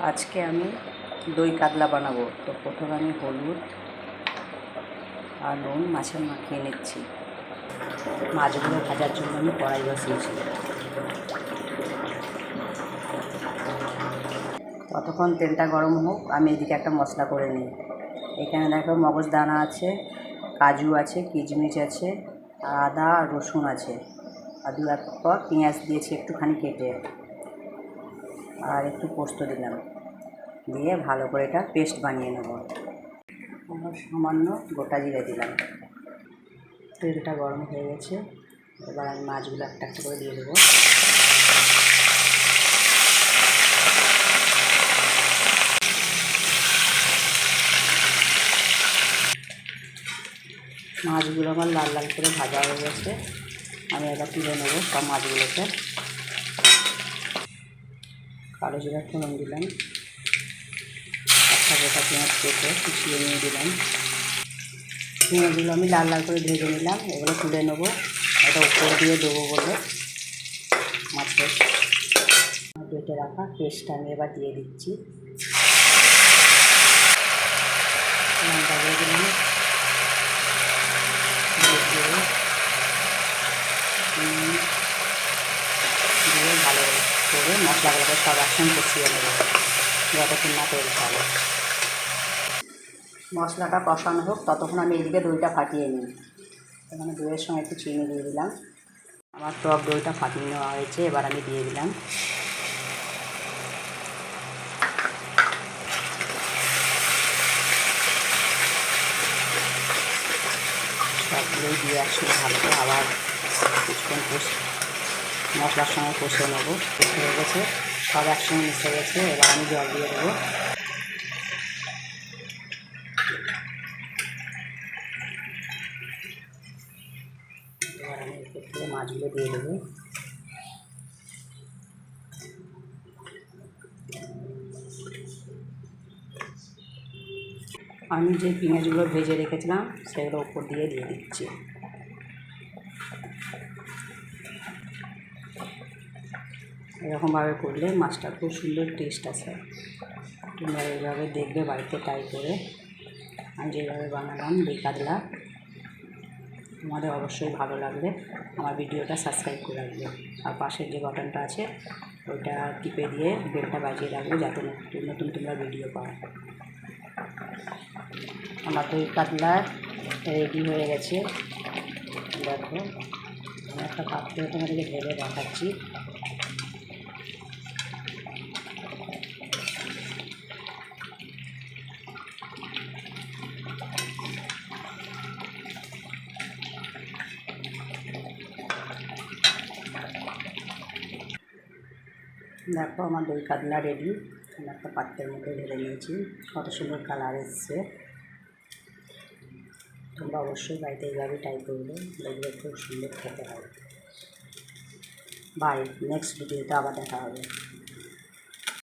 আজকে আমি দই কাতলা বানাবো। তো প্রথমে আমি হলুদ আর নুন মাছে মাখিয়ে নিচ্ছি। মাছগুলো ভাজার জন্য আমি কড়াই বসিয়েছি। ততক্ষণ তেলটা গরম হোক, আমি এদিকে একটা মশলা করে নিই। এখানে দেখো মগজদানা আছে, কাজু আছে, কিশমিশ আছে, আদা আর রসুন আছে, আর দু এক পর পেঁয়াজ দিয়েছি একটুখানি কেটে, আর একটু পোস্ত দিলাম, দিয়ে ভালো করে এটা পেস্ট বানিয়ে নেব। আবার সামান্য গোটা জিরে দিলাম। তেলটা গরম হয়ে গেছে, এবার আমি মাছগুলো একটা একটা করে দিয়ে দেবো। মাছগুলো আমার লাল লাল করে ভাজা হয়ে গেছে, আমি এবার তুলে নেবো সব মাছগুলোকে। কালো জিরা ফোড়ন দিলাম, একটা গোটা পেঁয়াজ কেটে কুচিয়ে নিয়ে দিলাম। পেঁয়াজগুলো আমি লাল লাল করে ভেজে নিলাম, এগুলো তুলে নেবো। এটা উপর দিয়ে দেবো বলে মাছের বেটে রাখা পেস্টটা আমি এবার দিয়ে দিচ্ছি। লঙ্কা দিয়ে দিলাম, দিয়ে ভালো করে মশলাগুলোকে সব একসঙ্গে কষিয়ে নেবো যতক্ষণ না তৈরি হবে। মশলাটা কষানো হোক, ততক্ষণ আমি এদিকে দইটা ফাটিয়ে নিই। এখানে দইয়ের সঙ্গে একটু চিনি দিয়ে দিলাম। আমার টক দইটা ফাটিয়ে নেওয়া হয়েছে, এবার আমি দিয়ে দিলাম। সবগুলোই দিয়ে একসঙ্গে ভালো করে আবার কিছুক্ষণ মশলার সঙ্গে কষে নেবো। হয়ে গেছে, সব একসঙ্গে মিশে গেছে, এবার আমি জল দিয়ে দেবো। এবার আমি উপর থেকে মাছগুলো দিয়ে দেবো। আমি যে পেঁয়াজগুলো ভেজে রেখেছিলাম সেগুলো উপর দিয়ে দিচ্ছি। এরকমভাবে করলে মাছটা খুব সুন্দর টেস্ট আছে। তোমরা এইভাবে দেখবে বাড়িতে ট্রাই করে। আমি যেভাবে বানালাম দই কাতলা, তোমাদের অবশ্যই ভালো লাগলে আমার ভিডিওটা সাবস্ক্রাইব করে রাখবে, আর পাশের যে বাটনটা আছে ওইটা টিপে দিয়ে বেলটা বাজিয়ে রাখবে, যাতে নতুন নতুন তোমরা ভিডিও পাও। আমার দই কাতলা রেডি হয়ে গেছে। দেখো, আমি একটা পাত্রে তোমাদেরকে ঢেলে দেখাচ্ছি। দেখো আমার দই কাতলা রেডি। আমি একটা পাত্রের মধ্যে ঢেলে নিয়েছি, কত সুন্দর কালার এসছে। তোমরা অবশ্যই বাড়িতে এইভাবে ট্রাই করবে, দেখবে খুব সুন্দর খেতে হবে। বাই, নেক্সট ভিডিওতে আবার দেখা হবে।